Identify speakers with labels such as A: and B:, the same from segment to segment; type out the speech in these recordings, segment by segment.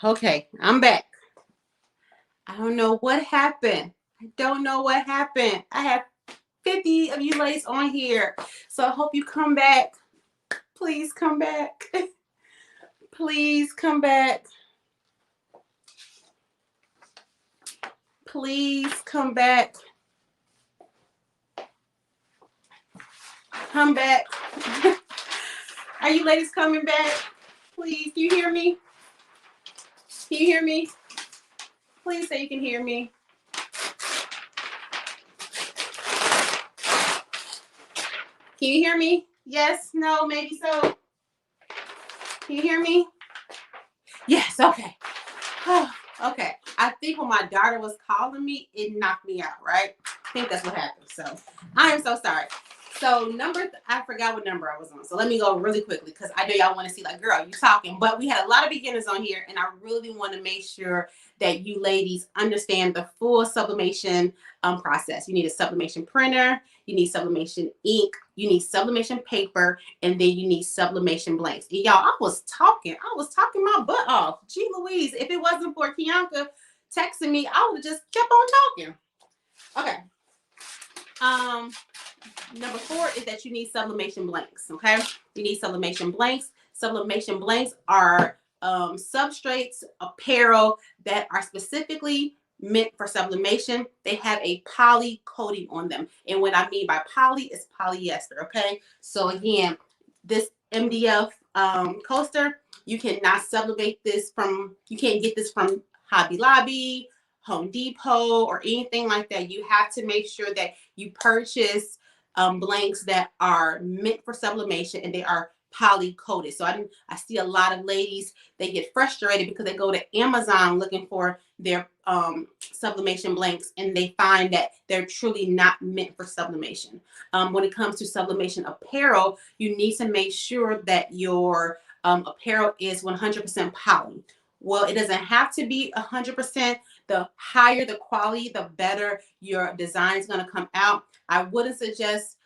A: Okay, I'm back. I don't know what happened. I don't know what happened. I have 50 of you ladies on here. So I hope you come back. Please come back. Please come back. Please come back. Come back. Are you ladies coming back? Please, do you hear me? Can you hear me? Please say you can hear me. Can you hear me? Yes, no, maybe so. Can you hear me? Yes, okay. Okay. I think when my daughter was calling me, it knocked me out, right? I think that's what happened. So I am so sorry. So I forgot what number I was on. So let me go really quickly because I know y'all want to see, like, girl, you talking. But we had a lot of beginners on here, and I really want to make sure that you ladies understand the full sublimation process. You need a sublimation printer, you need sublimation ink, you need sublimation paper, and then you need sublimation blanks. And y'all, I was talking my butt off. Gee Louise, if it wasn't for Kianka texting me, I would have just kept on talking. Okay. Number 4 is that you need sublimation blanks. Okay, you need sublimation blanks. Sublimation blanks are substrates, apparel that are specifically meant for sublimation. They have a poly coating on them, and what I mean by poly is polyester. Okay, so again, this MDF coaster, you cannot sublimate this from. You can't get this from Hobby Lobby, Home Depot, or anything like that. You have to make sure that you purchase blanks that are meant for sublimation and they are poly coated. So I see a lot of ladies, they get frustrated because they go to Amazon looking for their sublimation blanks and they find that they're truly not meant for sublimation. When it comes to sublimation apparel, you need to make sure that your apparel is 100% poly. Well, it doesn't have to be 100%. The higher the quality, the better your design is going to come out. I wouldn't suggest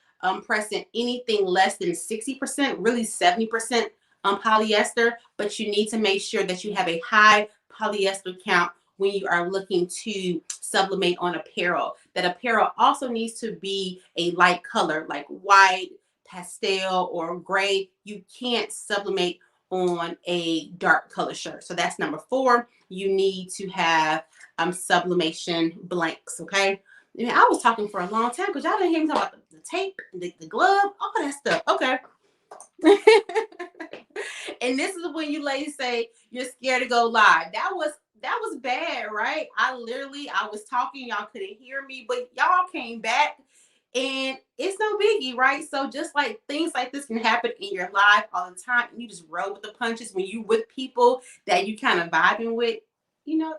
A: pressing anything less than 60%, really 70% polyester, but you need to make sure that you have a high polyester count when you are looking to sublimate on apparel. That apparel also needs to be a light color, like white, pastel, or gray. You can't sublimate on a dark color shirt. So that's number 4. You need to have sublimation blanks. Okay. I was talking for a long time because y'all didn't hear me talk about the tape, the glove, all that stuff. Okay. And this is when you ladies say you're scared to go live. That was bad, right? I was talking, y'all couldn't hear me, but y'all came back. And it's no biggie, right? So just like things like this can happen in your life all the time, and you just roll with the punches when you with people that you kind of vibing with,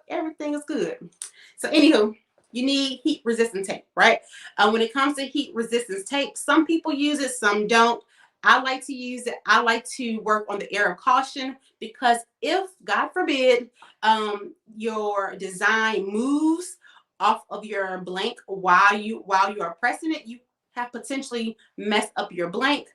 A: everything is good. So anywho, you need heat resistant tape, right? When it comes to heat resistance tape, some people use it, some don't. I like to use it. I like to work on the air of caution because if, God forbid, your design moves off of your blank while you are pressing it, you have potentially messed up your blank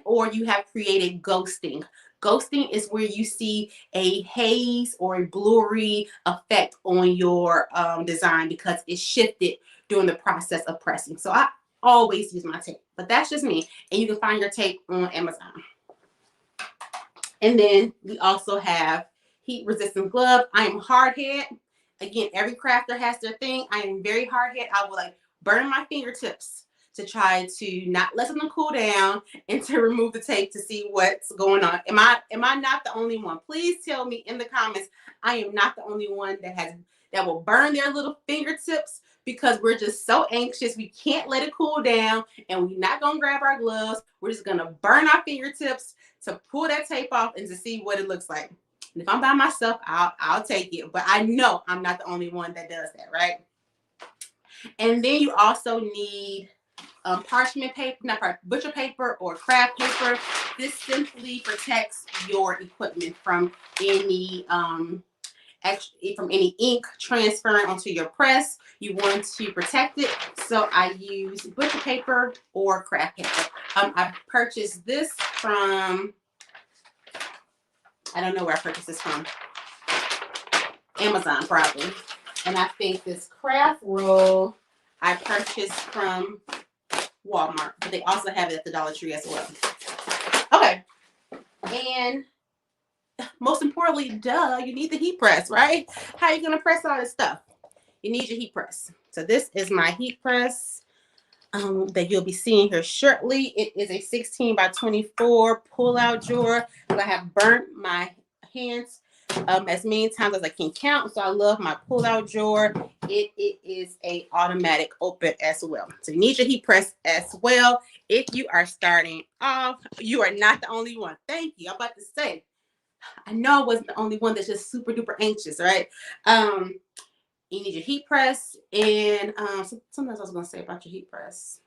A: or you have created ghosting. Ghosting is where you see a haze or a blurry effect on your design because it shifted during the process of pressing. So I always use my tape, but that's just me. And you can find your tape on Amazon. And then we also have heat resistant glove. I am hard head. Again, every crafter has their thing. I am very hard head. I will burn my fingertips to try to not let them cool down and to remove the tape to see what's going on. Am I not the only one? Please tell me in the comments I am not the only one that will burn their little fingertips because we're just so anxious. We can't let it cool down and we're not going to grab our gloves. We're just going to burn our fingertips to pull that tape off and to see what it looks like. And if I'm by myself, I'll take it. But I know I'm not the only one that does that, right? And then you also need parchment paper, butcher paper or craft paper. This simply protects your equipment from any ink transferring onto your press. You want to protect it, so I use butcher paper or craft paper. I purchased this from, I don't know where I purchased this from. Amazon probably. And I think this craft roll I purchased from Walmart, but they also have it at the Dollar Tree as well. Okay. And most importantly, duh, you need the heat press, right? How are you going to press all this stuff? You need your heat press. So this is my heat press that you'll be seeing here shortly. It is a 16 by 24 pull-out drawer. I have burnt my hands as many times as I can count. So I love my pull-out drawer. It is a automatic open as well. So you need your heat press as well. If you are starting off, you are not the only one. Thank you. I'm about to say, I know I wasn't the only one that's just super duper anxious, right? You need your heat press, and something else I was going to say about your heat press.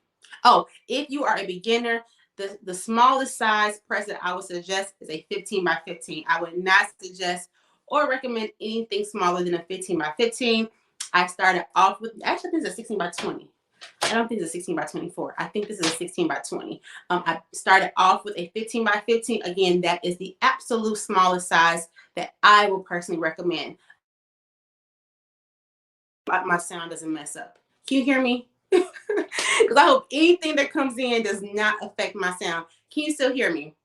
A: Oh, if you are a beginner, the smallest size press that I would suggest is a 15 by 15. I would not suggest or recommend anything smaller than a 15 by 15. I started off with, actually, this is a 16 by 20. I don't think it's a 16 by 24. I think this is a 16 by 20. I started off with a 15 by 15. Again, that is the absolute smallest size that I will personally recommend. My sound doesn't mess up. Can you hear me? Because I hope anything that comes in does not affect my sound. Can you still hear me?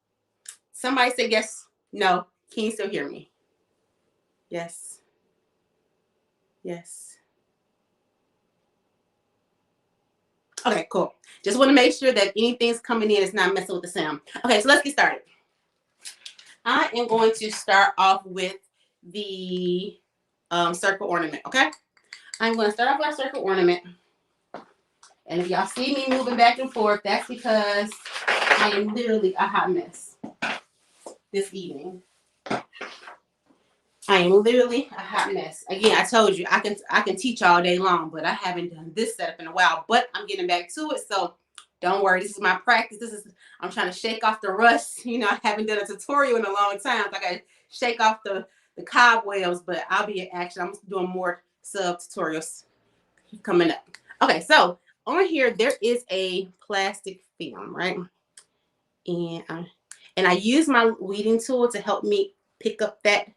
A: Somebody say yes, no. Can you still hear me? Yes. Yes. Okay, cool. Just want to make sure that anything's coming in is not messing with the sound. Okay, so let's get started. I am going to start off with the circle ornament, okay? I'm going to start off with our circle ornament. And if y'all see me moving back and forth, that's because I am literally a hot mess this evening. I am literally a hot mess. Again, I told you I can teach all day long, but I haven't done this setup in a while. But I'm getting back to it, so don't worry. This is my practice. I'm trying to shake off the rust. You know, I haven't done a tutorial in a long time. So I got to shake off the cobwebs, but I'll be in action. I'm doing more sub tutorials coming up. Okay, so on here there is a plastic film, right? And I use my weeding tool to help me pick up that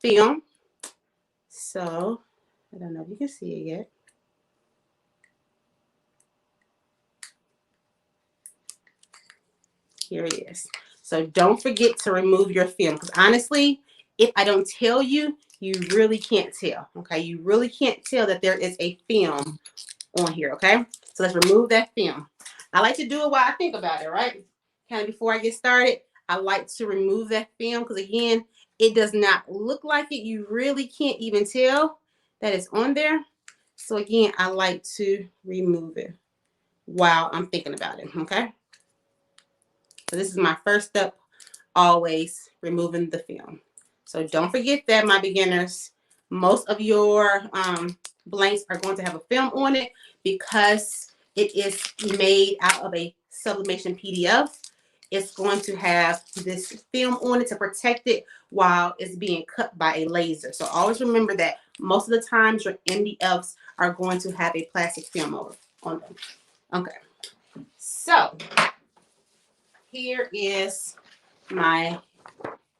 A: film. So I don't know if you can see it yet. Here it is. So don't forget to remove your film, because honestly, if I don't tell you, you really can't tell. Okay, you really can't tell that there is a film on here. Okay, so let's remove that film. I like to do it while I think about it, right? Kind of before I get started, I like to remove that film because again, it does not look like it. You really can't even tell that it's on there. So again, I like to remove it while I'm thinking about it. Okay. So this is my first step, always removing the film. So don't forget that, my beginners. Most of your blanks are going to have a film on it because it is made out of a sublimation PDF. It's going to have this film on it to protect it while it's being cut by a laser. So always remember that most of the times your MDFs are going to have a plastic film on them. Okay, so here is my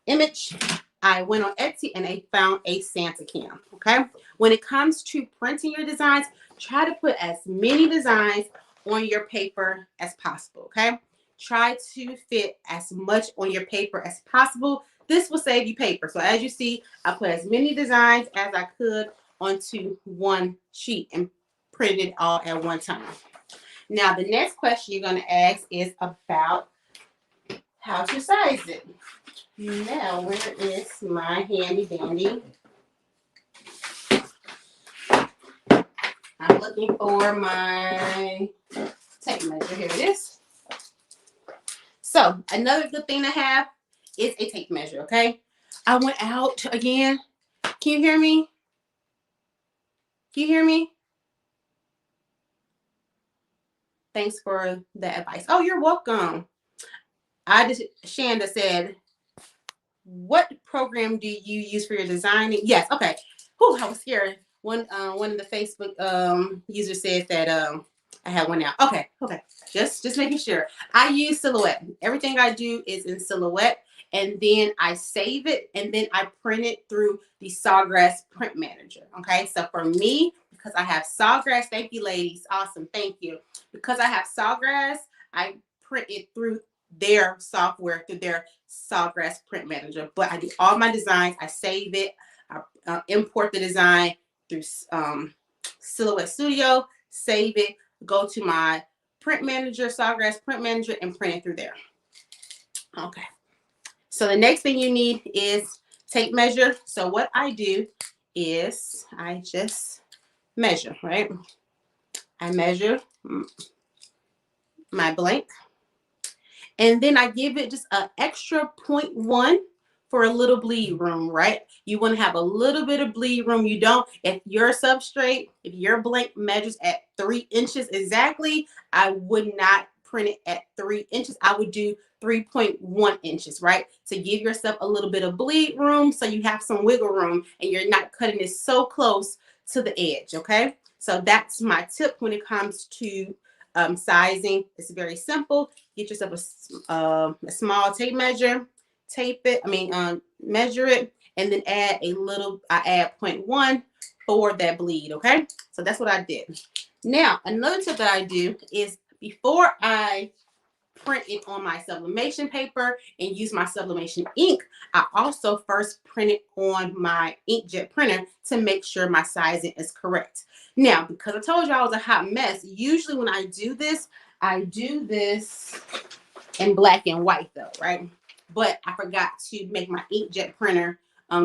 A: image. I went on Etsy and I found a Santa cam. Okay, when it comes to printing your designs, try to put as many designs on your paper as possible. Okay, try to fit as much on your paper as possible. This will save you paper. So as you see, I put as many designs as I could onto one sheet and printed it all at one time. Now the next question you're going to ask is about how to size it. Now, where is my handy dandy? I'm looking for my tape measure. Here it is. So, another good thing to have is a tape measure, okay? I went out again. Can you hear me? Can you hear me? Thanks for the advice. Oh, you're welcome. Shanda said, what program do you use for your designing? Yes, okay. Whew, I was scared. One of the Facebook users said that I had one out. Okay. Just making sure. I use Silhouette. Everything I do is in Silhouette. and then I save it, and then I print it through the Sawgrass Print Manager. Okay, so for me, because I have Sawgrass, thank you, ladies, awesome, thank you. Because I have Sawgrass, I print it through their software, through their Sawgrass Print Manager. But I do all my designs, I save it, I import the design through Silhouette Studio, save it, go to my print manager, Sawgrass Print Manager, and print it through there. Okay. So the next thing you need is tape measure. So what I do is I just measure, right? I measure my blank, and then I give it just an extra 0.1 for a little bleed room, right? You want to have a little bit of bleed room. You don't, if your substrate, if your blank measures at 3 inches exactly, I would not print it at 3 inches. I would do 3.1 inches, right? To give yourself a little bit of bleed room so you have some wiggle room and you're not cutting it so close to the edge, okay? So that's my tip when it comes to sizing. It's very simple. Get yourself a small tape measure, tape it, measure it, and then add a little, I add 0.1 for that bleed, okay? So that's what I did. Now, another tip that I do is before I print it on my sublimation paper and use my sublimation ink, I also first print it on my inkjet printer to make sure my sizing is correct. Now, because I told you I was a hot mess, usually when I do this in black and white though, right? But I forgot to make my inkjet printer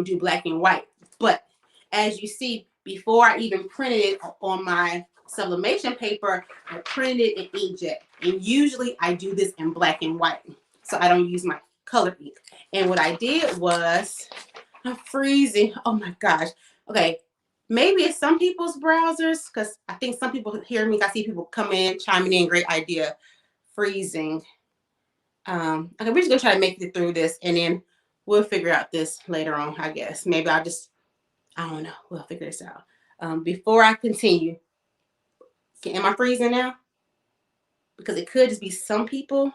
A: do black and white. But as you see, before I even printed it on my sublimation paper, I printed it in inkjet. And usually I do this in black and white, so I don't use my color ink. And what I did was, I'm freezing. Oh my gosh. Okay, maybe it's some people's browsers, because I think some people hear me. I see people come in, chiming in, great idea. Freezing. Okay, we're just gonna try to make it through this, and then we'll figure out this later on, I guess. Maybe I don't know. We'll figure this out. Before I continue, am I freezing now? Because it could just be some people.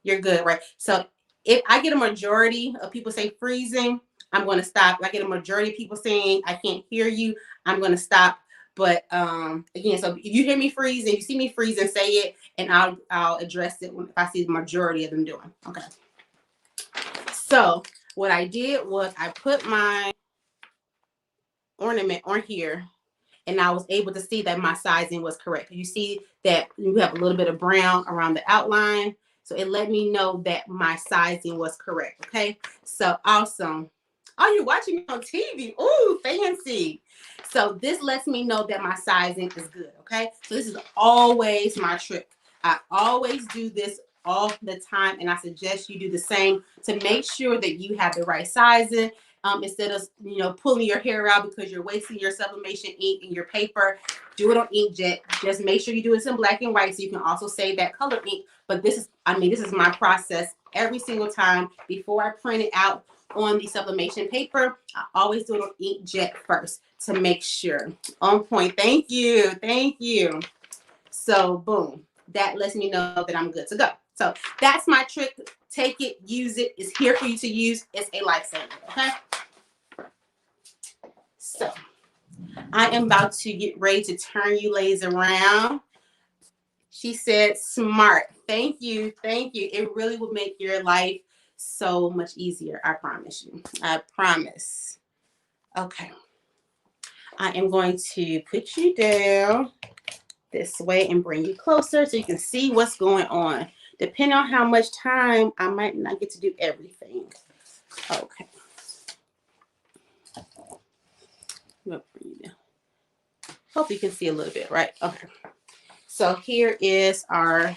A: You're good, right? So if I get a majority of people say freezing, I'm going to stop. If I get a majority of people saying I can't hear you, I'm going to stop. But again, so if you hear me freeze and you see me freeze, and say it, and I'll address it if I see the majority of them doing. Okay. So what I did was I put my ornament on here, and I was able to see that my sizing was correct. You see that you have a little bit of brown around the outline. So it let me know that my sizing was correct. Okay. So awesome. Oh, you're watching me on TV. Ooh, fancy. So this lets me know that my sizing is good. Okay. So this is always my trick. I always do this all the time, and I suggest you do the same to make sure that you have the right sizing. Instead of pulling your hair out because you're wasting your sublimation ink and your paper, do it on inkjet. Just make sure you do it in black and white so you can also save that color ink. But this is my process every single time before I print it out on the sublimation paper. I always do it on inkjet first to make sure. On point. Thank you. Thank you. So boom, that lets me know that I'm good to go. So that's my trick. Take it, use it. It's here for you to use. It's a lifesaver. Okay. So I am about to get ready to turn you ladies around. She said smart. Thank you. Thank you. It really will make your life so much easier. I promise you. I promise. Okay. I am going to put you down this way and bring you closer so you can see what's going on. Depending on how much time, I might not get to do everything. Okay. Hope you can see a little bit, right? Okay. So here is our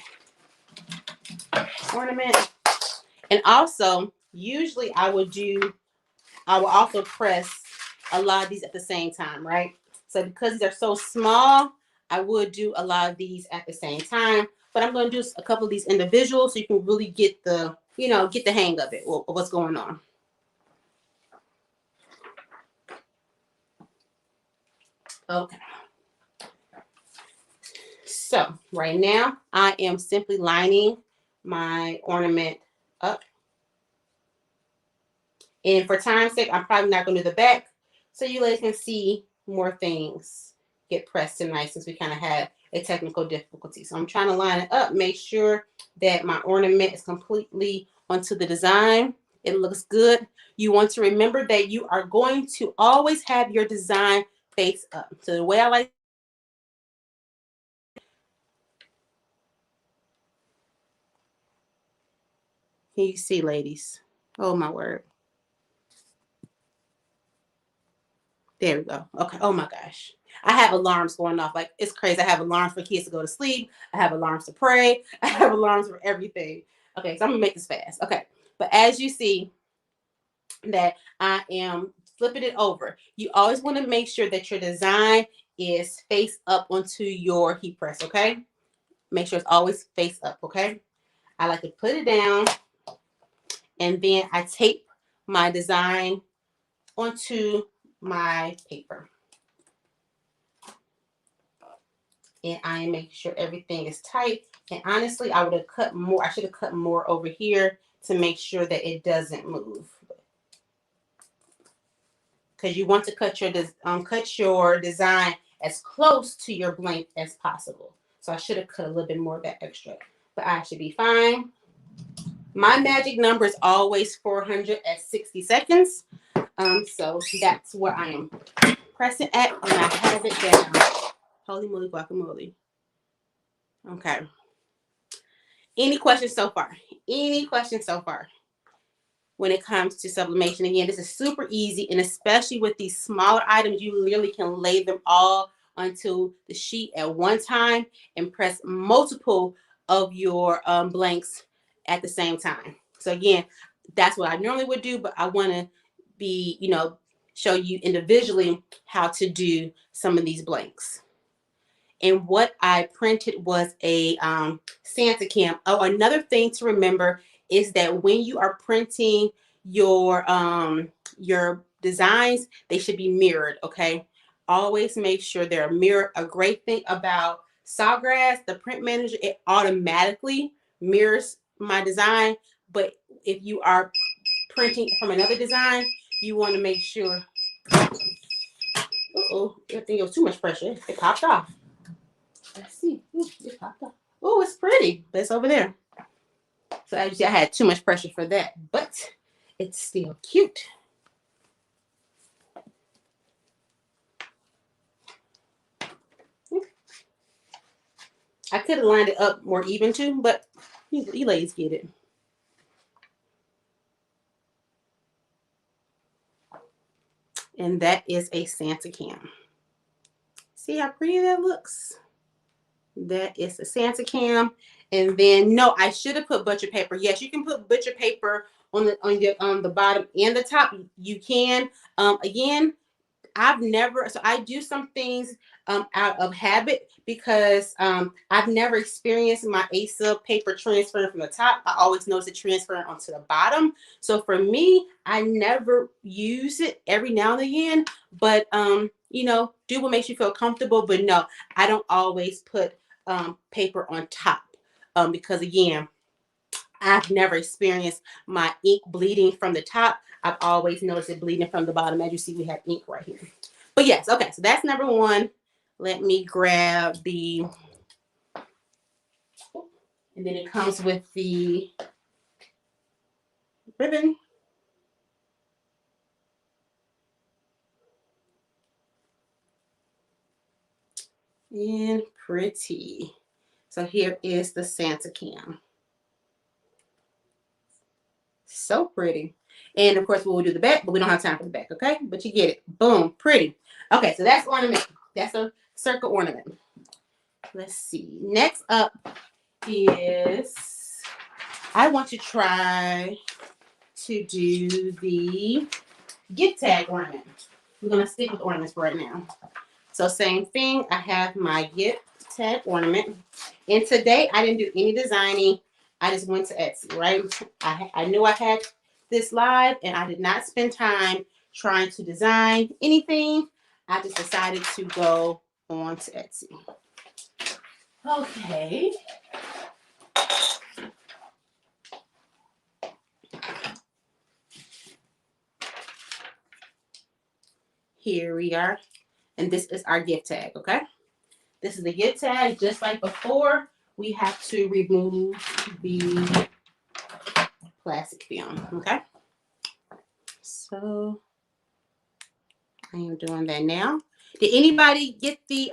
A: ornament. And also, usually I will also press a lot of these at the same time, right? So because they're so small, I would do a lot of these at the same time. But I'm going to do a couple of these individuals so you can really get the hang of it, of what's going on. Okay. So right now I am simply lining my ornament up. And for time's sake, I'm probably not going to do the back, so you ladies can see more things get pressed tonight since we kind of had a technical difficulty. So I'm trying to line it up, make sure that my ornament is completely onto the design. It looks good. You want to remember that you are going to always have your design face up. So the way I like, can you see, ladies? Oh my word. There we go. Okay. Oh my gosh. I have alarms going off. Like, it's crazy. I have alarms for kids to go to sleep. I have alarms to pray. I have alarms for everything. Okay, so I'm gonna make this fast. Okay. But as you see that I am flipping it over, you always want to make sure that your design is face up onto your heat press, okay? Make sure it's always face up, okay? I like to put it down and then I tape my design onto my paper. And I am making sure everything is tight. And honestly, I would have cut more. I should have cut more over here to make sure that it doesn't move. Because you want to cut your design as close to your blank as possible. So I should have cut a little bit more of that extra, but I should be fine. My magic number is always 400 at 60 seconds. So that's where I am pressing at, and I have it down. Holy moly guacamole. Okay. Any questions so far? Any questions so far? When it comes to sublimation, again, this is super easy, and especially with these smaller items, you literally can lay them all onto the sheet at one time and press multiple of your blanks at the same time. So again, that's what I normally would do, but I want to be, show you individually how to do some of these blanks. And what I printed was a Santa cam. Oh, another thing to remember is that when you are printing your designs, they should be mirrored, okay? Always make sure they're mirrored. A great thing about Sawgrass, the print manager, it automatically mirrors my design. But if you are printing from another design, you want to make sure. Uh-oh, I think it was too much pressure. It popped off. Let's see. It popped off. Oh, it's pretty, but it's over there. So as you see, I had too much pressure for that, but it's still cute. I could have lined it up more even too, but you ladies get it. And that is a Santa cam. See how pretty that looks? That is a Santa cam. And then no, I should have put butcher paper. Yes, you can put butcher paper on the bottom and the top. You can. Again, I've never, so I do some things out of habit because I've never experienced my ASA paper transferring from the top. I always notice it transferring onto the bottom. So for me, I never use it, every now and again, but do what makes you feel comfortable. But no, I don't always put paper on top because again, I've never experienced my ink bleeding from the top. I've always noticed it bleeding from the bottom. As you see, we have ink right here. But yes, okay, so that's number one. Let me grab the, and then it comes with the ribbon. And pretty. So here is the Santa cam. So pretty. And of course, we'll do the back, but we don't have time for the back, okay? But you get it. Boom, pretty. Okay, so that's ornament. That's a circle ornament. Let's see. Next up is, I want to try to do the gift tag ornament. We're going to stick with ornaments for right now. So same thing. I have my gift tag ornament. And today I didn't do any designing. I just went to Etsy, right? I knew I had this live and I did not spend time trying to design anything. I just decided to go on to Etsy. Okay. Here we are. And this is our gift tag, okay? This is the gift tag. Just like before, we have to remove the plastic film, okay? So I am doing that now. Did anybody get the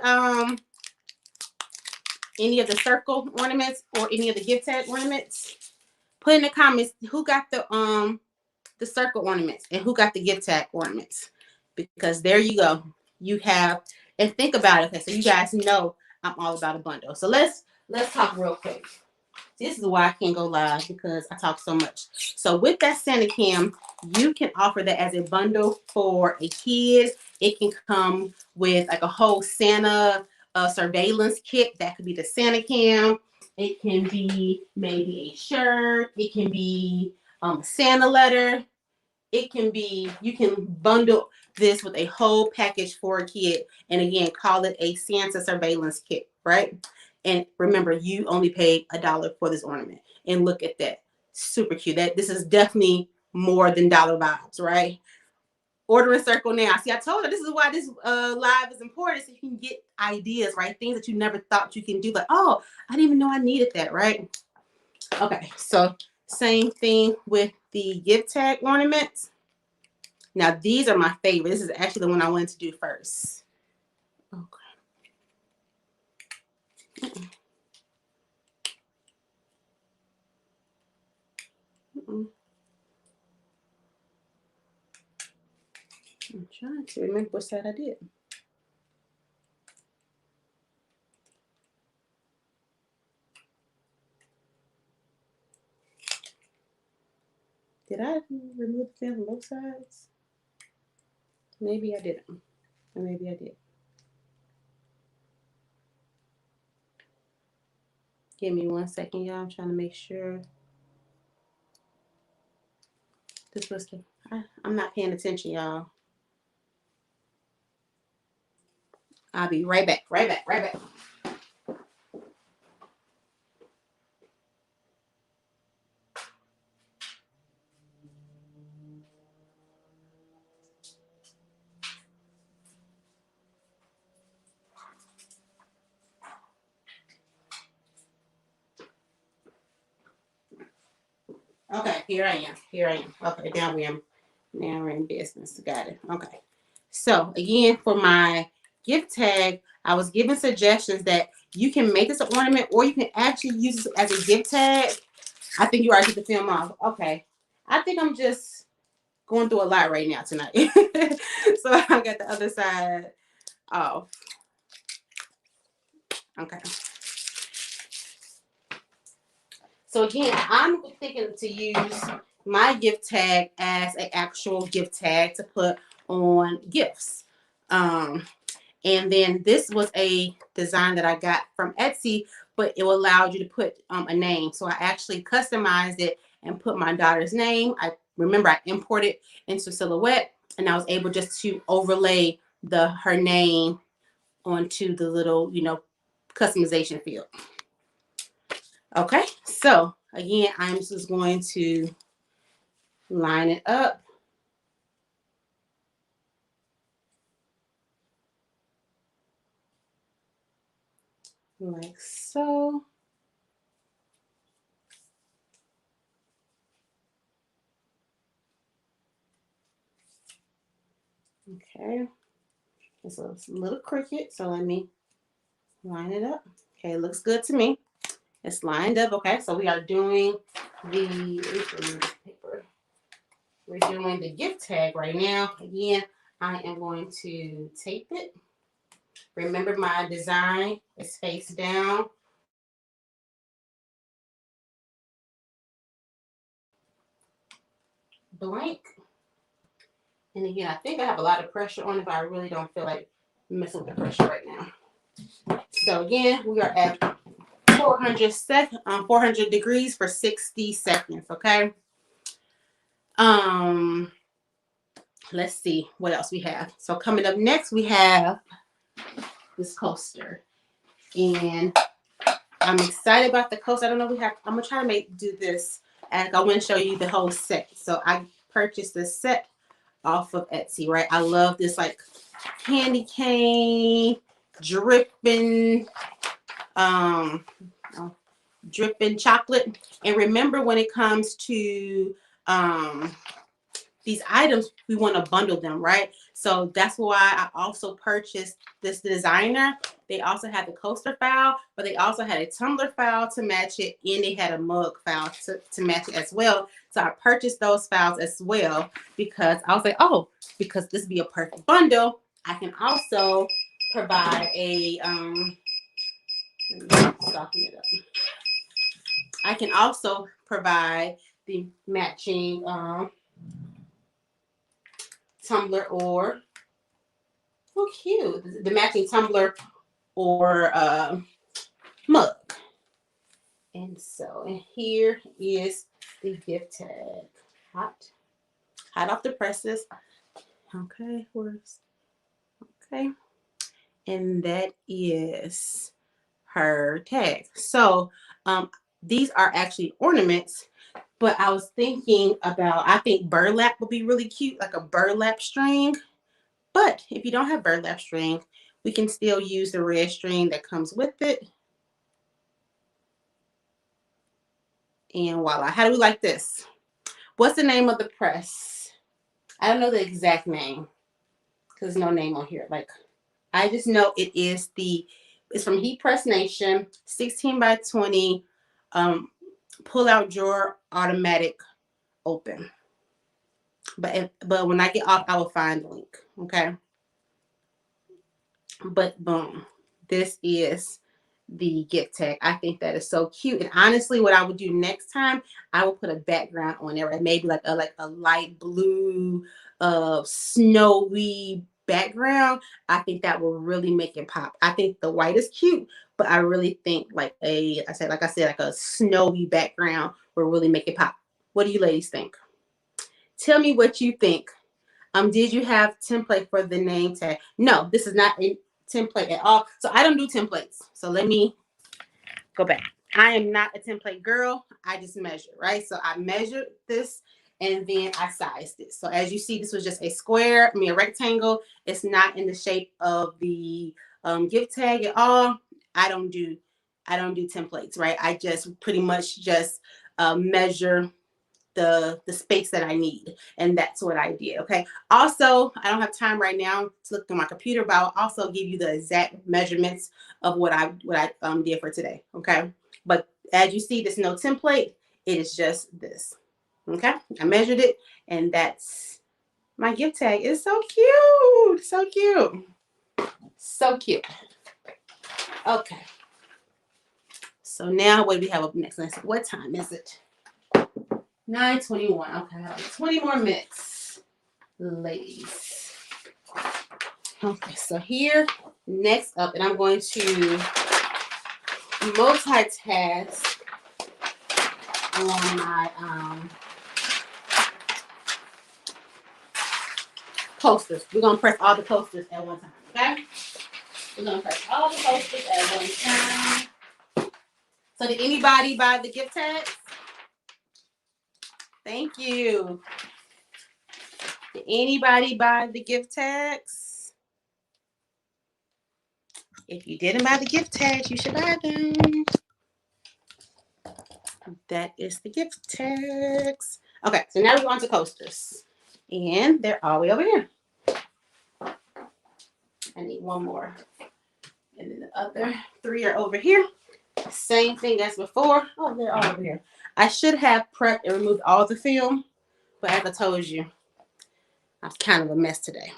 A: any of the circle ornaments or any of the gift tag ornaments? Put in the comments who got the circle ornaments and who got the gift tag ornaments. Because there you go. You have, and think about it. Okay, so you guys know I'm all about a bundle. So let's talk real quick. This is why I can't go live, because I talk so much. So with that Santa Cam, you can offer that as a bundle for a kid. It can come with like a whole Santa surveillance kit. That could be the Santa Cam. It can be maybe a shirt. It can be a Santa letter. It can be, you can bundle this with a whole package for a kid. And again, call it a Santa surveillance kit, right? And remember, you only paid $1 for this ornament. And look at that. Super cute. This is definitely more than dollar vibes, right? Order a circle now. See, I told her this is why this live is important, so you can get ideas, right? Things that you never thought you can do. Like, oh, I didn't even know I needed that, right? Okay, so same thing with the gift tag ornaments. Now, these are my favorite. This is actually the one I wanted to do first. Okay. I'm trying to remember what side I did. Did I remove the film from both sides? Maybe I didn't. Or maybe I did. Give me 1 second, y'all. I'm trying to make sure. This was the... I'm not paying attention, y'all. I'll be right back. Right back. Right back. Okay, here I am. Here I am. Okay, now we're in business. Got it. Okay. So again, for my gift tag, I was given suggestions that you can make this an ornament or you can actually use this as a gift tag. I think you already took the film off. Okay. I think I'm just going through a lot right now tonight. So I got the other side off. Okay. So again, I'm thinking to use my gift tag as an actual gift tag to put on gifts. And then this was a design that I got from Etsy, but it allowed you to put a name. So I actually customized it and put my daughter's name. I remember I imported into Silhouette, and I was able just to overlay her name onto the little, customization field. Okay, so again, I'm just going to line it up. Like so. Okay, it's a little crooked, so let me line it up. Okay, it looks good to me. It's lined up. Okay, so we are doing the paper. We're doing the gift tag right now. Again, I am going to tape it. Remember, my design is face down. Blank. And again, I think I have a lot of pressure on it, but I really don't feel like messing with the pressure right now. So again, we are at 400 degrees for 60 seconds. Okay. Let's see what else we have. So coming up next, we have this coaster, and I'm excited about the coaster. I don't know. I'm gonna try to do this, and I want to show you the whole set. So I purchased this set off of Etsy, right? I love this like candy cane, dripping, dripping chocolate. And remember, when it comes to these items, we want to bundle them, right? So that's why I also purchased this designer. They also had the coaster file, but they also had a tumbler file to match it, and they had a mug file to match it as well. So I purchased those files as well because I was like, oh, because this would be a perfect bundle. I can also provide a let me soften it up. I can also provide the matching tumbler or oh cute, the matching tumbler or mug. And so, and here is the gift tag. Hot off the presses. Okay, okay, and that is her tag. So these are actually ornaments, but I was thinking about, I think burlap would be really cute, like a burlap string. But if you don't have burlap string, we can still use the red string that comes with it. And voila. How do we like this? What's the name of the press? I don't know the exact name because there's no name on here. Like, I just know it's from Heat Press Nation, 16 by 20, pull out drawer, automatic open. But when I get off, I will find the link. Okay. But boom, this is the gift tag. I think that is so cute. And honestly, what I would do next time, I will put a background on there, right? Maybe like a light blue, snowy background. I think that will really make it pop. I think the white is cute, but I really think like I said, like a snowy background will really make it pop. What do you ladies think? Tell me what you think. Did you have template for the name tag? No, this is not a template at all. So I don't do templates. So let me go back. I am not a template girl. I just measure, right? So I measured this and then I sized it. So as you see, this was just a square, a rectangle. It's not in the shape of the gift tag at all. I don't do templates, right? I just pretty much just measure the space that I need, and that's what I did. Okay. Also, I don't have time right now to look through my computer, but I'll also give you the exact measurements of what I did for today. Okay. But as you see, there's no template. It is just this. Okay. I measured it, and that's my gift tag. It's so cute. So cute. So cute. Okay. So now what do we have up next? What time is it? 9:21. Okay, I have 20 more minutes, ladies. Okay, so here, next up, and I'm going to multitask on my coasters. We're going to press all the coasters at one time, okay? We're going to press all the coasters at one time. So did anybody buy the gift tags? Thank you. Did anybody buy the gift tags? If you didn't buy the gift tags, you should buy them. That is the gift tags. Okay, so now we're on to coasters. And they're all the way over here. I need one more. And then the other 3 are over here. Same thing as before. Oh, they're all over here. I should have prepped and removed all the film, but as I told you, I was kind of a mess today.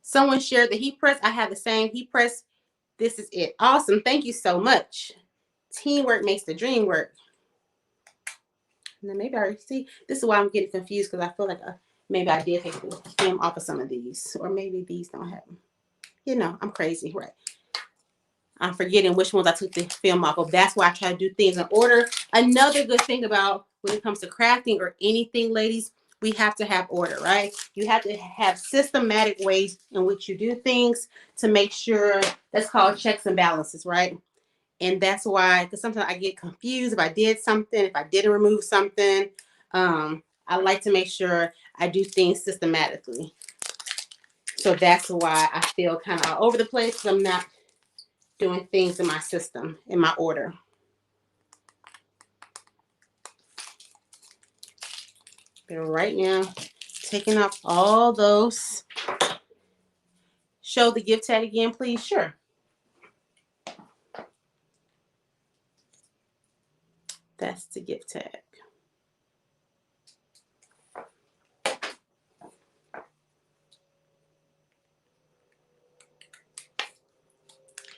A: Someone shared the heat press. I have the same heat press. This is it. Awesome. Thank you so much. Teamwork makes the dream work. And then maybe I already see. This is why I'm getting confused, because I feel like maybe I did take the film off of some of these, or maybe these don't have them. You know, I'm crazy, right? I'm forgetting which ones I took the film off of. That's why I try to do things in order. Another good thing about when it comes to crafting or anything, ladies, we have to have order, right? You have to have systematic ways in which you do things to make sure, that's called checks and balances, right? And that's why, because sometimes I get confused if I did something, if I didn't remove something. I like to make sure I do things systematically. So that's why I feel kind of all over the place, because I'm not doing things in my system, in my order. But right now, taking off all those. Show the gift tag again, please. Sure. That's the gift tag.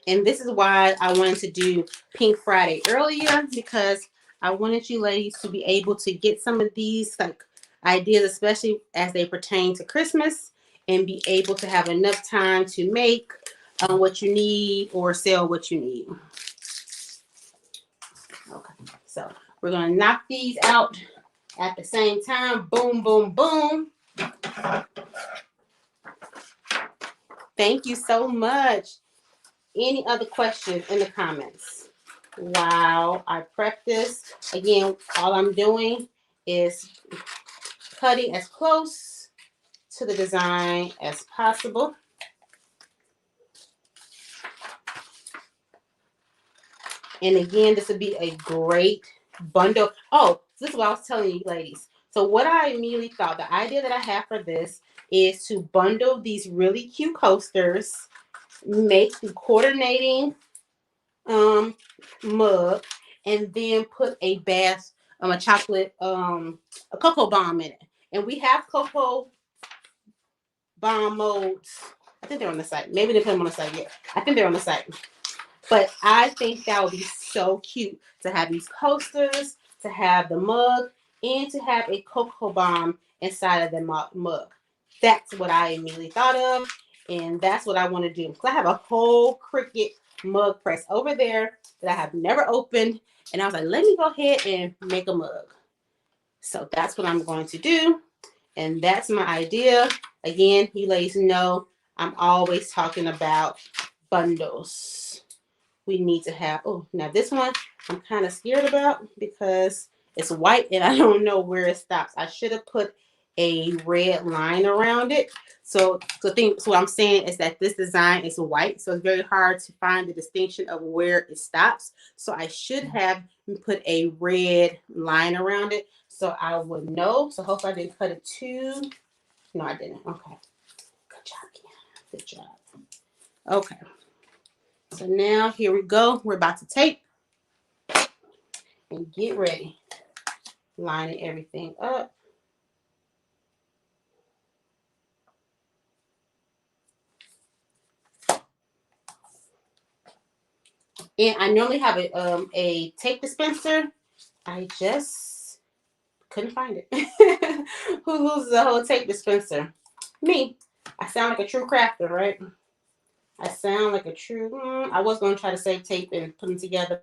A: And this is why I wanted to do Pink Friday earlier, because I wanted you ladies to be able to get some of these like ideas, especially as they pertain to Christmas, and be able to have enough time to make what you need or sell what you need. Okay, so we're gonna knock these out at the same time. Boom, boom, boom. Thank you so much. Any other questions in the comments? Wow, I prepped this. Again, all I'm doing is cutting as close to the design as possible. And again, this would be a great bundle. Oh, this is what I was telling you, ladies. So what I immediately thought, the idea that I have for this is to bundle these really cute coasters, make the coordinating mug, and then put a bath, a chocolate, a cocoa bomb in it. And we have cocoa bomb molds. I think they're on the site. Maybe they put them on the site yet. I think they're on the site. But I think that would be so cute to have these coasters, to have the mug, and to have a cocoa bomb inside of the mug. That's what I immediately thought of, and that's what I want to do. Because I have a whole Cricut mug press over there that I have never opened, and I was like, let me go ahead and make a mug. So that's what I'm going to do, and that's my idea. Again, you ladies know I'm always talking about bundles. We need to have, oh, now this one I'm kind of scared about because it's white and I don't know where it stops. I should have put a red line around it. So what I'm saying is that this design is white, so it's very hard to find the distinction of where it stops. So I should have put a red line around it so I would know. So hopefully I didn't cut it too. No, I didn't. Okay. Good job, Kiana. Good job. Okay. So now here we go. We're about to tape and get ready. Lining everything up. And I normally have a tape dispenser. I just couldn't find it. Who loses a whole tape dispenser? Me. I sound like a true crafter, right? I sound like a true. I was going to try to save tape and put them together.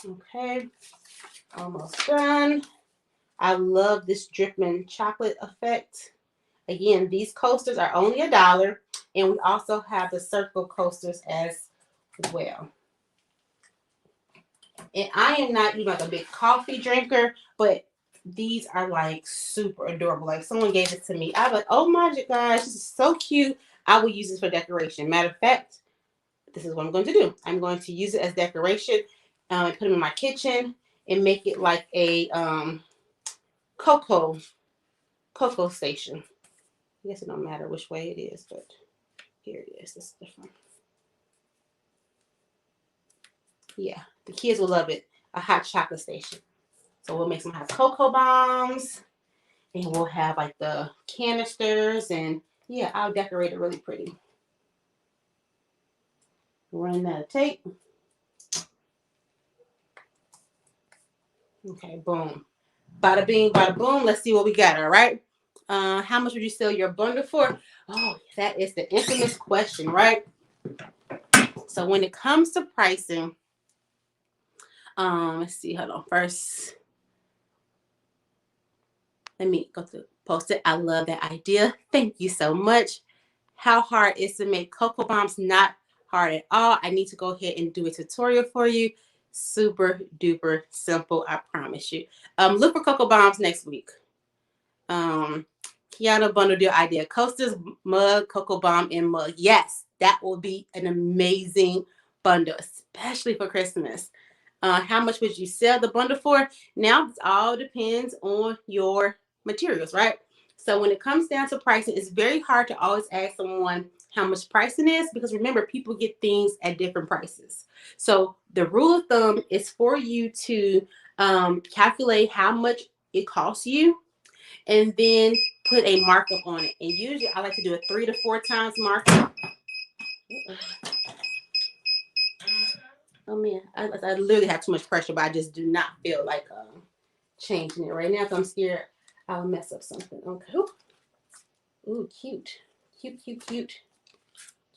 A: Okay, almost done. I love this dripping chocolate effect. Again, these coasters are only $1, and we also have the circle coasters as well. And I am not even like a big coffee drinker, but these are like super adorable. Like someone gave it to me. I was like, oh my gosh, this is so cute. I will use this for decoration. Matter of fact, this is what I'm going to do. I'm going to use it as decoration and put them in my kitchen and make it like a cocoa station. I guess it don't matter which way it is, but here it is. This is different. Yeah, the kids will love it. A hot chocolate station. So we'll make some hot cocoa bombs, and we'll have like the canisters, and yeah, I'll decorate it really pretty. Run that tape. Okay, boom. Bada bing, bada boom. Let's see what we got, all right? How much would you sell your bundle for? Oh, that is the infamous question, right? So when it comes to pricing, let's see, hold on. First, let me go to posted. I love that idea. Thank you so much. How hard is to make cocoa bombs? Not hard at all. I need to go ahead and do a tutorial for you. Super duper simple, I promise you. Look for cocoa bombs next week. Kiana bundle deal idea. Coasters, mug, cocoa bomb, and mug. Yes, that will be an amazing bundle, especially for Christmas. How much would you sell the bundle for? Now, it all depends on your materials, right? So when it comes down to pricing, it's very hard to always ask someone how much pricing is, because remember, people get things at different prices. So the rule of thumb is for you to calculate how much it costs you, and then put a markup on it. And usually I like to do a 3 to 4 times markup. Oh man, I literally have too much pressure, but I just do not feel like changing it right now because I'm scared I'll mess up something. Okay. Ooh, cute. Cute, cute, cute.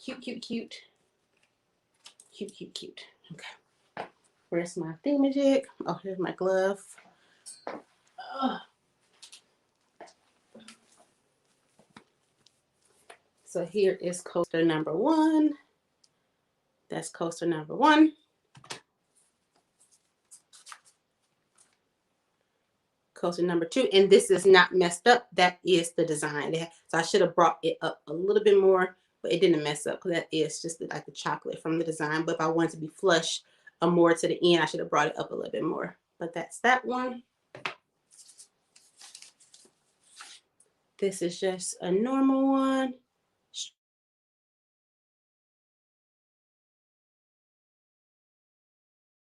A: Cute, cute, cute. Cute, cute, cute. Okay. Where's my thingamajig? Oh, here's my glove. So here is coaster number 1. That's coaster number 1. Coaster number 2, and this is not messed up. That is the design. So I should have brought it up a little bit more, but it didn't mess up because that is just like the chocolate from the design. But if I wanted to be flush more to the end, I should have brought it up a little bit more. But that's that one. This is just a normal one.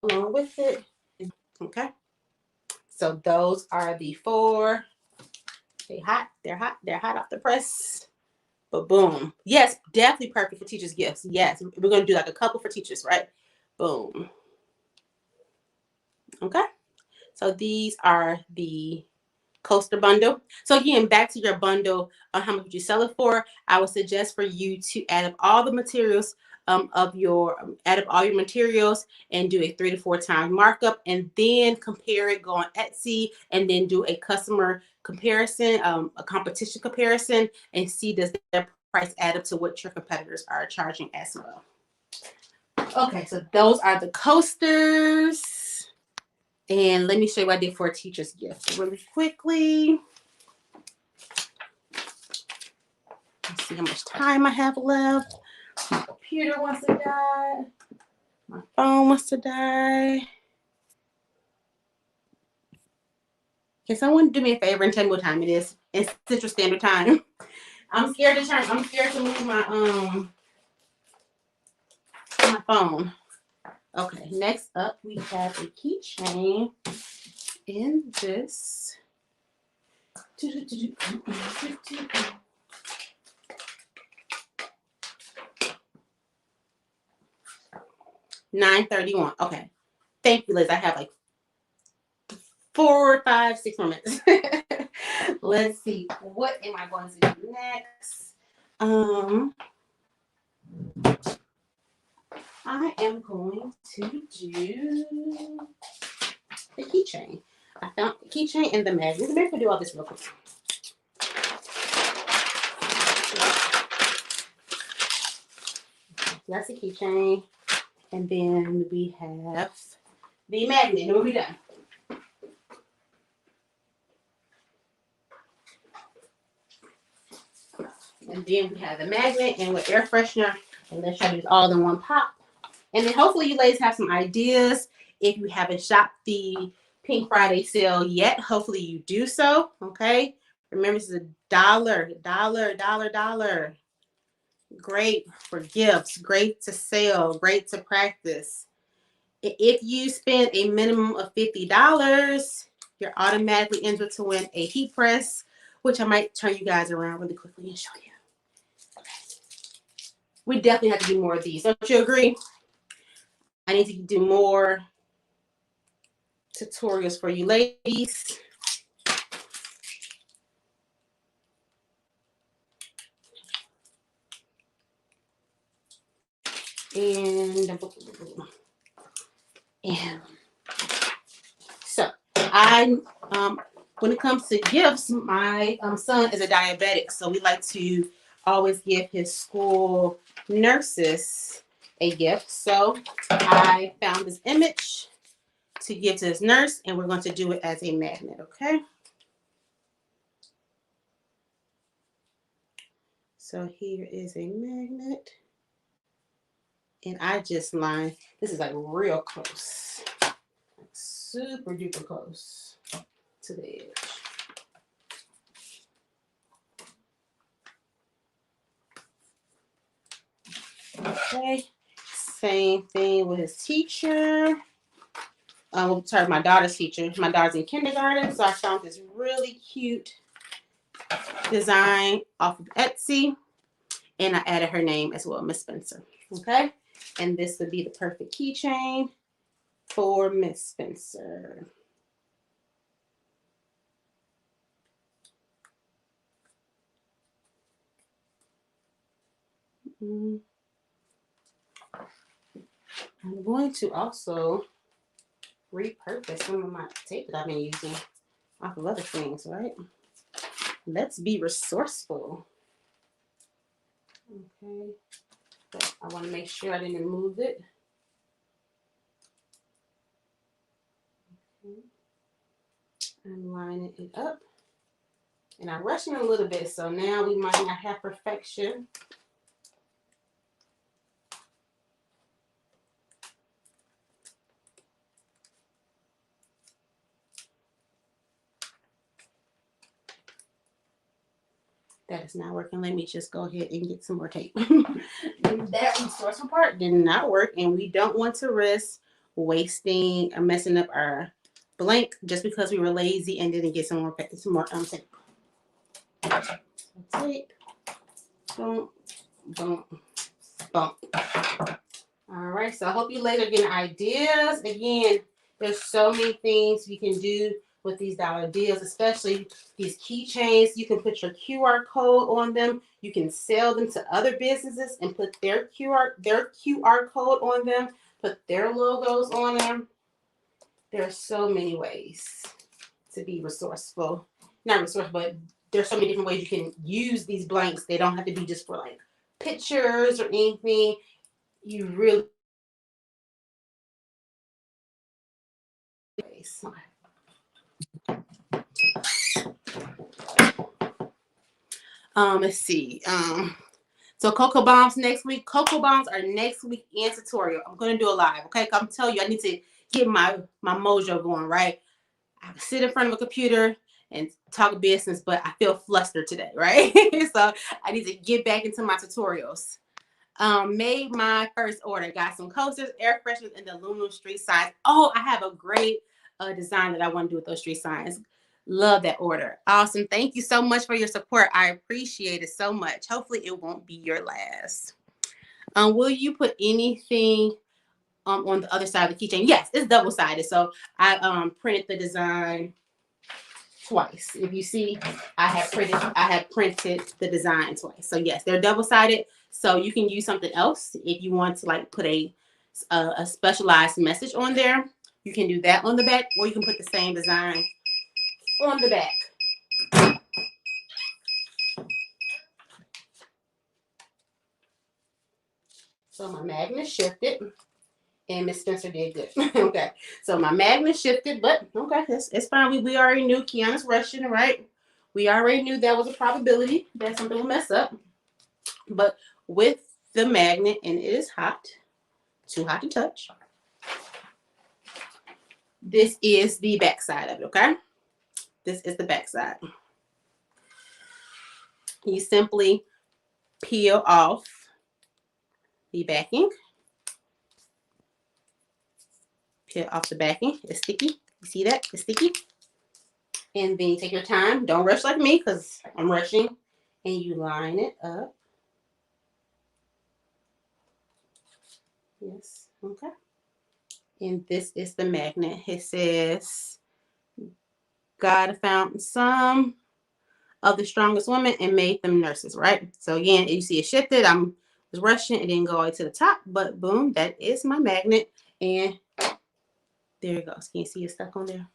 A: Along with it. Okay. So those are the 4. They're hot off the press. But boom. Yes, definitely perfect for teachers' gifts. Yes, we're going to do like a couple for teachers, right? Boom. Okay. So these are the coaster bundle. So again, back to your bundle, how much would you sell it for? I would suggest for you to add up all the materials add up all your materials and do a 3 to 4 times markup, and then compare it, go on Etsy, and then do a customer comparison, a competition comparison, and see does their price add up to what your competitors are charging as well. Okay, so those are the coasters. And let me show you what I did for a teacher's gift really quickly. Let's see how much time I have left. My computer wants to die. My phone wants to die. Okay, someone do me a favor and tell me what time it is. It's Central Standard Time. I'm scared to move my phone. Okay, next up we have a keychain in this. $9.31. Okay. Thank you, Liz. I have like 4, 5, 6 more minutes. Let's see. What am I going to do next? I am going to do the keychain. I found the keychain and the magnet. Maybe I'll do all this real quick. That's the keychain. And then we have the magnet. And we'll be done. And then we have the magnet and with air freshener. And let's try to do all in one pop. And then hopefully you ladies have some ideas. If you haven't shopped the Pink Friday sale yet, hopefully you do so. Okay. Remember, this is $1. Great for gifts, great to sell, great to practice. If you spend a minimum of $50, you're automatically entered to win a heat press, which I might turn you guys around really quickly and show you. We definitely have to do more of these. Don't you agree? I need to do more tutorials for you ladies. And so I when it comes to gifts, my son is a diabetic, so we like to always give his school nurses a gift. So I found this image to give to his nurse, and we're going to do it as a magnet, okay? So here is a magnet, and I just lined, this is like real close, like super duper close to the edge. Okay, same thing with his teacher. Sorry, my daughter's teacher. My daughter's in kindergarten, so I found this really cute design off of Etsy, and I added her name as well, Miss Spencer. Okay, and this would be the perfect keychain for Miss Spencer. I'm going to also repurpose some of my tape that I've been using off of other things, right? Let's be resourceful. Okay, but I want to make sure I didn't move it. Okay. I'm lining it up, and I'm rushing a little bit, so now we might not have perfection. That is not working. Let me just go ahead and get some more tape. That resourceful part did not work, and we don't want to risk wasting or messing up our blank just because we were lazy and didn't get some more tape. Tape. Boom, boom, boom. All right, so I hope you later getting ideas. Again, there's so many things you can do with these dollar deals, especially these keychains. You can put your QR code on them. You can sell them to other businesses and put their QR code on them, put their logos on them. There are so many ways to be resourceful. Not resourceful, but there's so many different ways you can use these blanks. They don't have to be just for like pictures or anything. You really let's see. So Cocoa Bombs next week. Cocoa Bombs are next week in tutorial. I'm gonna do a live, okay? I'm telling you, I need to get my mojo going, right? I can sit in front of a computer and talk business, but I feel flustered today, right? So I need to get back into my tutorials. Made my first order. Got some coasters, air fresheners, and the aluminum street signs. Oh, I have a great design that I want to do with those street signs. Love that order. Awesome. Thank you so much for your support. I appreciate it so much. Hopefully it won't be your last. Will you put anything on the other side of the keychain? Yes, it's double-sided. So I printed the design twice. If you see, I have printed the design twice. So yes, they're double-sided. So you can use something else if you want to like put a specialized message on there. You can do that on the back, or you can put the same design on the back. So my magnet shifted, and Miss Spencer did good. Okay, so my magnet shifted, but okay, it's fine. We already knew Kiana's rushing, right? We already knew that was a probability that something will mess up. But with the magnet, and it is hot, too hot to touch. This is the back side of it, okay? This is the back side. You simply peel off the backing. Peel off the backing. It's sticky. You see that? It's sticky. And then you take your time. Don't rush like me because I'm rushing. And you line it up. Yes. Okay. And this is the magnet. It says, God found some of the strongest women and made them nurses, right? So again, you see it shifted. I was rushing. It didn't go all the way to the top, but boom, that is my magnet. And there it goes. Can you see it stuck on there?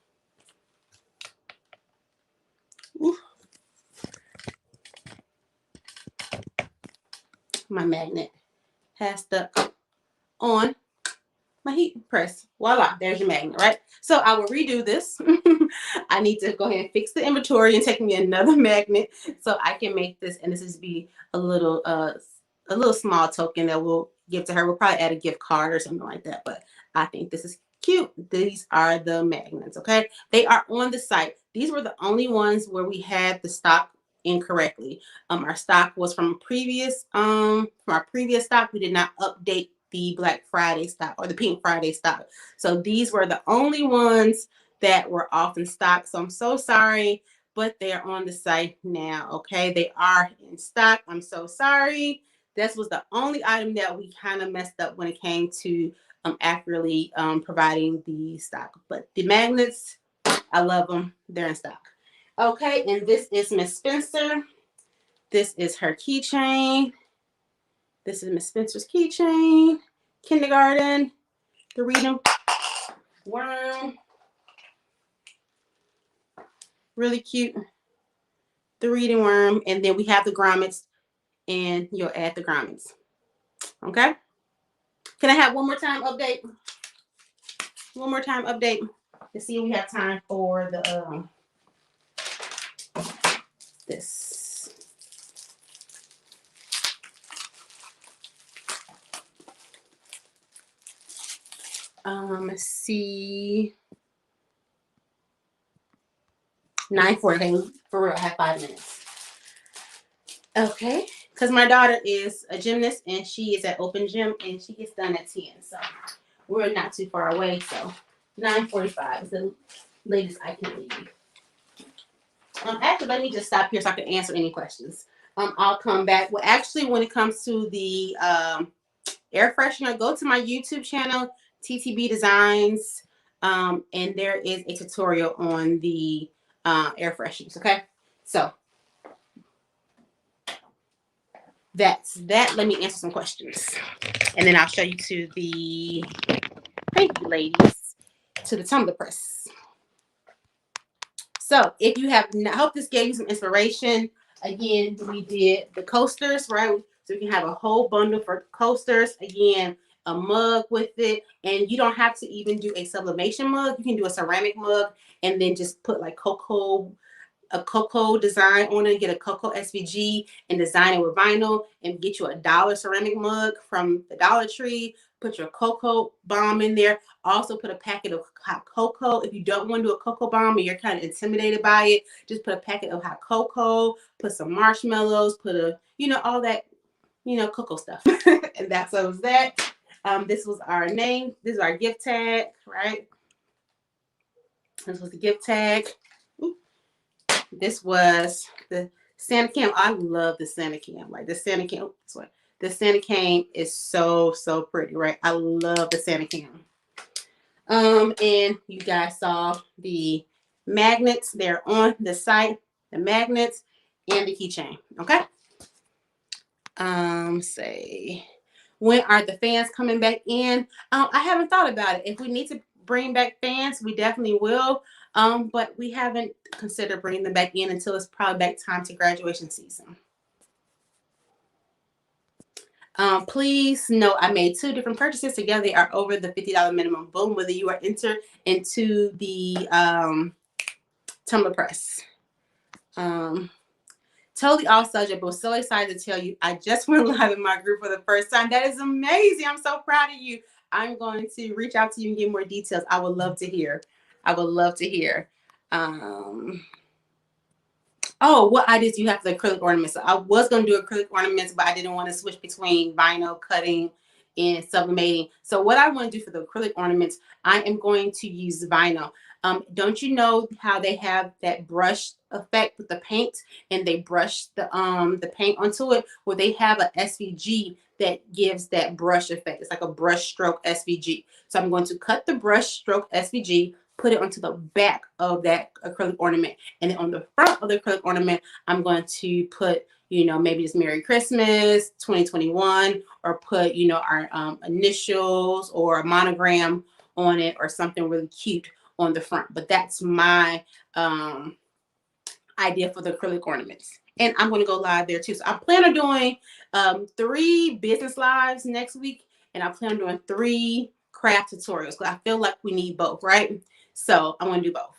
A: my magnet has stuck on my heat press. Voila, there's your magnet, right? So I will redo this. I need to go ahead and fix the inventory and take me another magnet so I can make this. And this is be a little small token that we'll give to her. We'll probably add a gift card or something like that. But I think this is cute. These are the magnets, okay? They are on the site. These were the only ones where we had the stock incorrectly. Our stock was from our previous stock. We did not update the Black Friday stock or the Pink Friday stock. So these were the only ones that were off in stock. So I'm so sorry, but they're on the site now. Okay, they are in stock. I'm so sorry. This was the only item that we kind of messed up when it came to accurately providing the stock. But the magnets, I love them. They're in stock. Okay, and this is Miss Spencer. This is her keychain. This is Miss Spencer's keychain. Kindergarten. The Reading Worm. Really cute. The Reading Worm. And then we have the grommets. And you'll add the grommets. Okay? Can I have one more time update? One more time update. To see if we have time for the this. Let's see. 9:40. For real, I have 5 minutes. Okay, because my daughter is a gymnast and she is at open gym and she gets done at 10. So we're not too far away. So 9:45 is the latest I can leave. Actually, let me just stop here so I can answer any questions. I'll come back. Well, actually, when it comes to the air freshener, go to my YouTube channel, TTB Designs, and there is a tutorial on the air fresheners. Okay, so that's that. Let me answer some questions, and then I'll show you to the thank you, ladies, to the tumbler press. So if you have, I hope this gave you some inspiration. Again, we did the coasters, right? So you can have a whole bundle for coasters. Again, a mug with it. And you don't have to even do a sublimation mug. You can do a ceramic mug and then just put like a cocoa design on it, get a cocoa SVG and design it with vinyl and get you a $1 ceramic mug from the Dollar Tree. Put your cocoa bomb in there. Also put a packet of hot cocoa. If you don't want to do a cocoa bomb and you're kind of intimidated by it, just put a packet of hot cocoa, put some marshmallows, put all that, cocoa stuff. And that's what was that. This was our name. This is our gift tag, right? This was the gift tag. This was the Santa Cam. I love the Santa Cam. Like the Santa Cam. The Santa Cam is so pretty, right? I love the Santa Cam. And you guys saw the magnets. They're on the site. The magnets and the keychain. Okay. Say, when are the fans coming back in? I haven't thought about it. If we need to bring back fans, we definitely will. But we haven't considered bringing them back in until it's probably back time to graduation season. Please note, I made 2 different purchases. Together they are over the $50 minimum. Boom, whether you are entered into the tumbler press. Totally off subject, but so excited to tell you I just went live in my group for the first time. That is amazing. I'm so proud of you. I'm going to reach out to you and get more details. I would love to hear. I would love to hear. Oh, what ideas do you have for the acrylic ornaments? So I was going to do acrylic ornaments, but I didn't want to switch between vinyl cutting and sublimating. So what I want to do for the acrylic ornaments, I am going to use vinyl. Don't you know how they have that brush effect with the paint and they brush the paint onto it? Well, they have a SVG that gives that brush effect. It's like a brush stroke SVG. So I'm going to cut the brush stroke SVG, put it onto the back of that acrylic ornament. And then on the front of the acrylic ornament, I'm going to put, maybe just Merry Christmas 2021, or put, our initials or a monogram on it or something really cute on the front. But that's my idea for the acrylic ornaments. And I'm going to go live there too. So I plan on doing 3 business lives next week, and I plan on doing 3 craft tutorials because I feel like we need both, right? So I want to do both.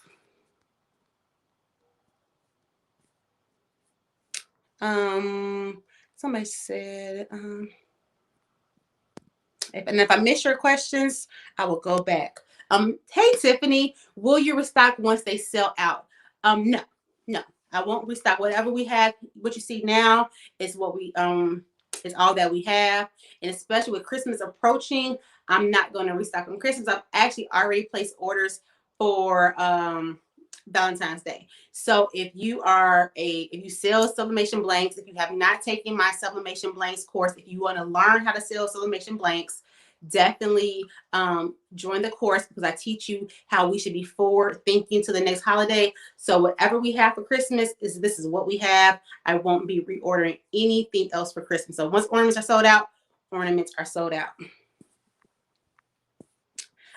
A: Somebody said, if I miss your questions, I will go back. Hey Tiffany, will you restock once they sell out? No, no, I won't restock. Whatever we have, what you see now is what we is all that we have. And especially with Christmas approaching, I'm not going to restock on Christmas. I've actually already placed orders for Valentine's Day. So if you sell sublimation blanks, if you have not taken my sublimation blanks course, if you want to learn how to sell sublimation blanks, definitely join the course because I teach you how we should be forward thinking to the next holiday. So whatever we have for Christmas this is what we have. I won't be reordering anything else for Christmas. So once ornaments are sold out, ornaments are sold out.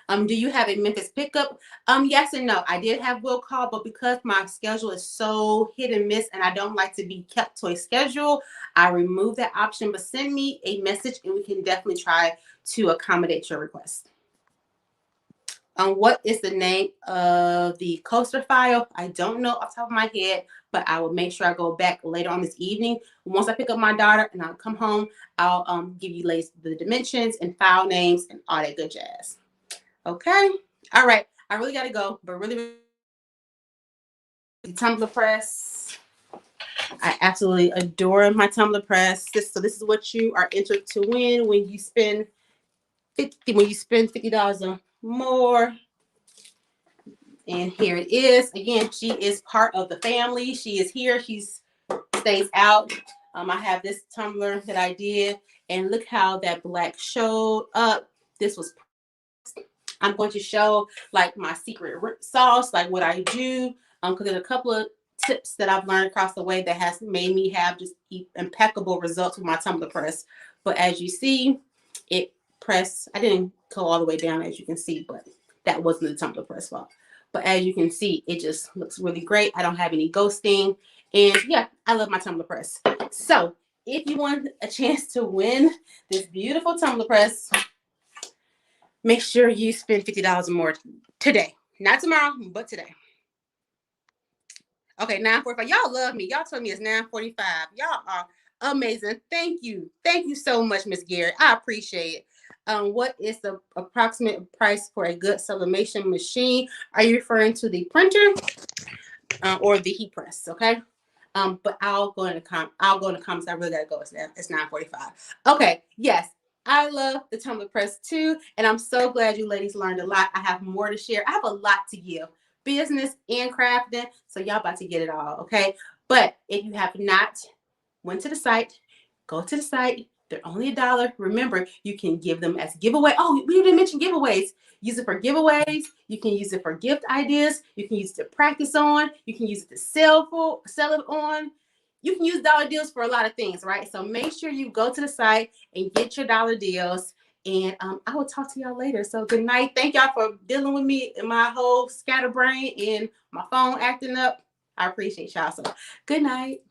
A: Do you have a Memphis pickup? Yes and no. I did have will call, but because my schedule is so hit and miss and I don't like to be kept to a schedule, I removed that option. But send me a message and we can definitely try to accommodate your request. What is the name of the coaster file? I don't know off the top of my head, but I will make sure I go back later on this evening. Once I pick up my daughter and I'll come home, I'll give you the dimensions and file names and all that good jazz. Okay. All right. I really got to go, but really, the tumbler press. I absolutely adore my tumbler press. So this is what you are entered to win when you spend $50 or more. And here it is. Again, she is part of the family. She is here. She stays out. I have this tumbler that I did, and look how that black showed up. This was. I'm going to show like my secret sauce, like what I do. Because there's a couple of tips that I've learned across the way that has made me have just impeccable results with my tumbler press. But as you see, it pressed. I didn't go all the way down, as you can see, but that wasn't the tumbler press fault. But as you can see, it just looks really great. I don't have any ghosting. And yeah, I love my tumbler press. So if you want a chance to win this beautiful tumbler press, make sure you spend $50 or more today. Not tomorrow, but today. Okay, 9:45. Y'all love me. Y'all told me it's 9:45. Y'all are amazing. Thank you. Thank you so much, Miss Gary. I appreciate it. What is the approximate price for a good sublimation machine? Are you referring to the printer or the heat press? Okay. But I'll go in the comments. I really gotta go. It's 9:45. Okay. Yes. I love the tumbler press too. And I'm so glad you ladies learned a lot. I have more to share. I have a lot to give. Business and crafting. So y'all about to get it all. Okay. But if you have not went to the site, go to the site. They're only $1. Remember, you can give them as giveaway. Oh, we didn't mention giveaways. Use it for giveaways. You can use it for gift ideas. You can use it to practice on. You can use it to sell it on. You can use dollar deals for a lot of things, right? So make sure you go to the site and get your dollar deals. And I will talk to y'all later. So good night. Thank y'all for dealing with me and my whole scatterbrain and my phone acting up. I appreciate y'all. So good night.